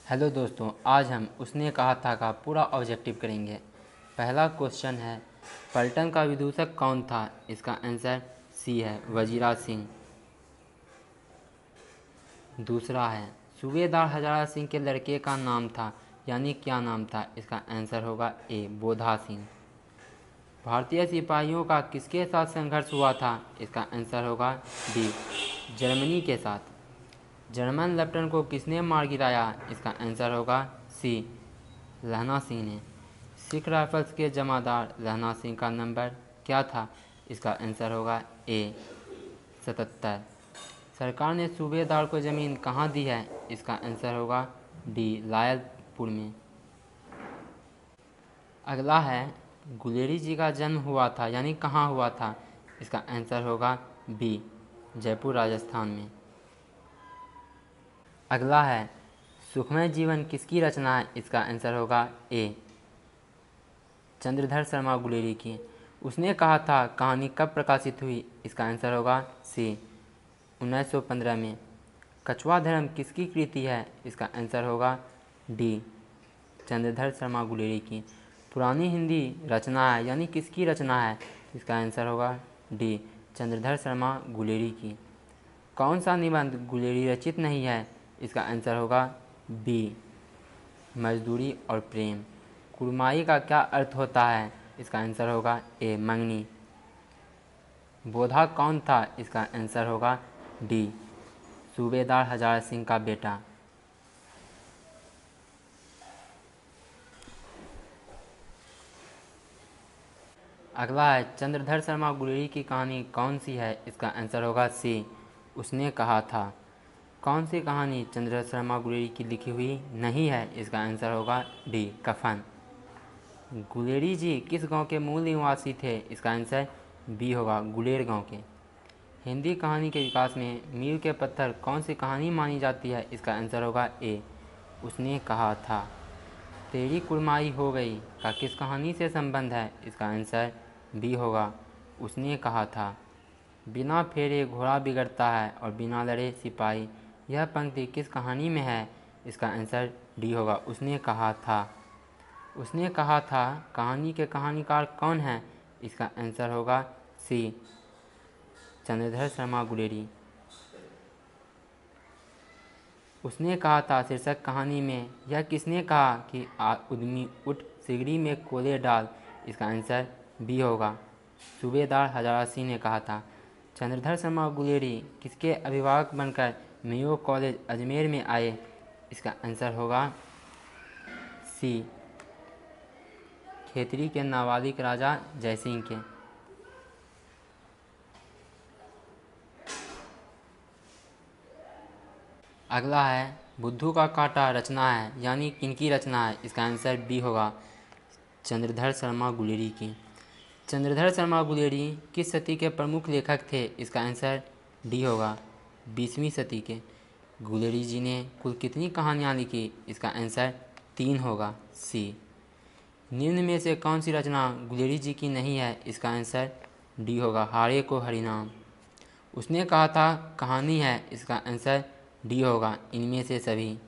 Hello दोस्तों, आज हम उसने कहा था का पूरा ऑब्जेक्टिव करेंगे। पहला क्वेश्चन है, पलटन का विदूषक कौन था? इसका आंसर सी है, वजीरा सिंह। दूसरा है, सूबेदार हजारा सिंह के लड़के का नाम था, यानी क्या नाम था? इसका आंसर होगा ए, बोधा सिंह। भारतीय सिपाहियों का किसके साथ संघर्ष हुआ था? इसका आंसर होगा डी, जर्मनी के साथ। जर्मन लेफ्टिनेंट को किसने मार गिराया? इसका आंसर होगा सी, लहना सिंह ने। सिख राइफल्स के जमादार लहना सिंह का नंबर क्या था? इसका आंसर होगा ए, 77। सरकार ने सूबेदार को ज़मीन कहाँ दी है? इसका आंसर होगा डी, लायलपुर में। अगला है, गुलेरी जी का जन्म हुआ था, यानी कहाँ हुआ था? इसका आंसर होगा बी, जयपुर राजस्थान में। अगला है, सुखमय जीवन किसकी रचना है? इसका आंसर होगा ए, चंद्रधर शर्मा गुलेरी की। उसने कहा था कहानी कब प्रकाशित हुई? इसका आंसर होगा सी, 1915 में। कछुआ धर्म किसकी कृति है? इसका आंसर होगा डी, चंद्रधर शर्मा गुलेरी की। पुरानी हिंदी रचना है, यानी किसकी रचना है? इसका आंसर होगा डी, चंद्रधर शर्मा गुलेरी की। कौन सा निबंध गुलेरी रचित नहीं है? इसका आंसर होगा बी, मजदूरी और प्रेम। कुड़माई का क्या अर्थ होता है? इसका आंसर होगा ए, मंगनी। बोधा कौन था? इसका आंसर होगा डी, सूबेदार हजारा सिंह का बेटा। अगला है, चंद्रधर शर्मा गुलेरी की कहानी कौन सी है? इसका आंसर होगा सी, उसने कहा था। कौन सी कहानी चंद्रधर शर्मा गुलेरी की लिखी हुई नहीं है? इसका आंसर होगा डी, कफन। गुलेरी जी किस गांव के मूल निवासी थे? इसका आंसर बी होगा, गुलेर गांव के। हिंदी कहानी के विकास में मील के पत्थर कौन सी कहानी मानी जाती है? इसका आंसर होगा ए, उसने कहा था। तेरी कुड़माई हो गई का किस कहानी से संबंध है? इसका आंसर बी होगा, उसने कहा था। बिना फेरे घोड़ा बिगड़ता है और बिना लड़े सिपाही, यह पंक्ति किस कहानी में है? इसका आंसर डी होगा, उसने कहा था। उसने कहा था कहानी के कहानीकार कौन है? इसका आंसर होगा सी, चंद्रधर शर्मा गुलेरी। उसने कहा था शीर्षक कहानी में यह किसने कहा कि उद्यमी उठ सिगड़ी में कोले डाल? इसका आंसर बी होगा, सूबेदार हजारा सिंह ने कहा था। चंद्रधर शर्मा गुलेरी किसके अभिभावक बनकर मेयो कॉलेज अजमेर में आए? इसका आंसर होगा सी, खेतरी के नाबालिग राजा जयसिंह के। अगला है, बुद्धू का कांटा रचना है, यानी किनकी रचना है? इसका आंसर बी होगा, चंद्रधर शर्मा गुलेरी की। चंद्रधर शर्मा गुलेरी किस सदी के प्रमुख लेखक थे? इसका आंसर डी होगा, 20वीं सदी के। गुलेरी जी ने कुल कितनी कहानियाँ लिखी? इसका आंसर 3 होगा, सी। निम्न में से कौन सी रचना गुलेरी जी की नहीं है? इसका आंसर डी होगा, हारे को हरिनाम। उसने कहा था कहानी है, इसका आंसर डी होगा, इनमें से सभी।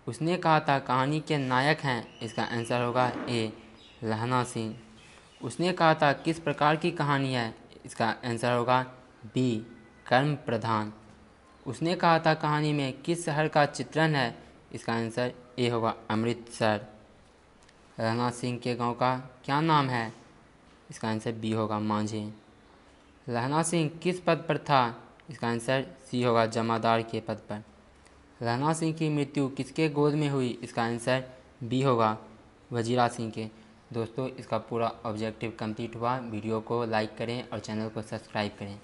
उसने कहा था कहानी के नायक हैं, इसका आंसर होगा ए, लहना सिंह। उसने कहा था किस प्रकार की कहानी है? इसका आंसर होगा बी, कर्म प्रधान। उसने कहा था कहानी में किस शहर का चित्रण है? इसका आंसर ए होगा, अमृतसर। लहना सिंह के गांव का क्या नाम है? इसका आंसर बी होगा, मांझे। लहना सिंह किस पद पर था? इसका आंसर सी होगा, जमादार के पद पर। लहना सिंह की मृत्यु किसके गोद में हुई? इसका आंसर बी होगा, वजीरा सिंह के। दोस्तों, इसका पूरा ऑब्जेक्टिव कंप्लीट हुआ। वीडियो को लाइक करें और चैनल को सब्सक्राइब करें।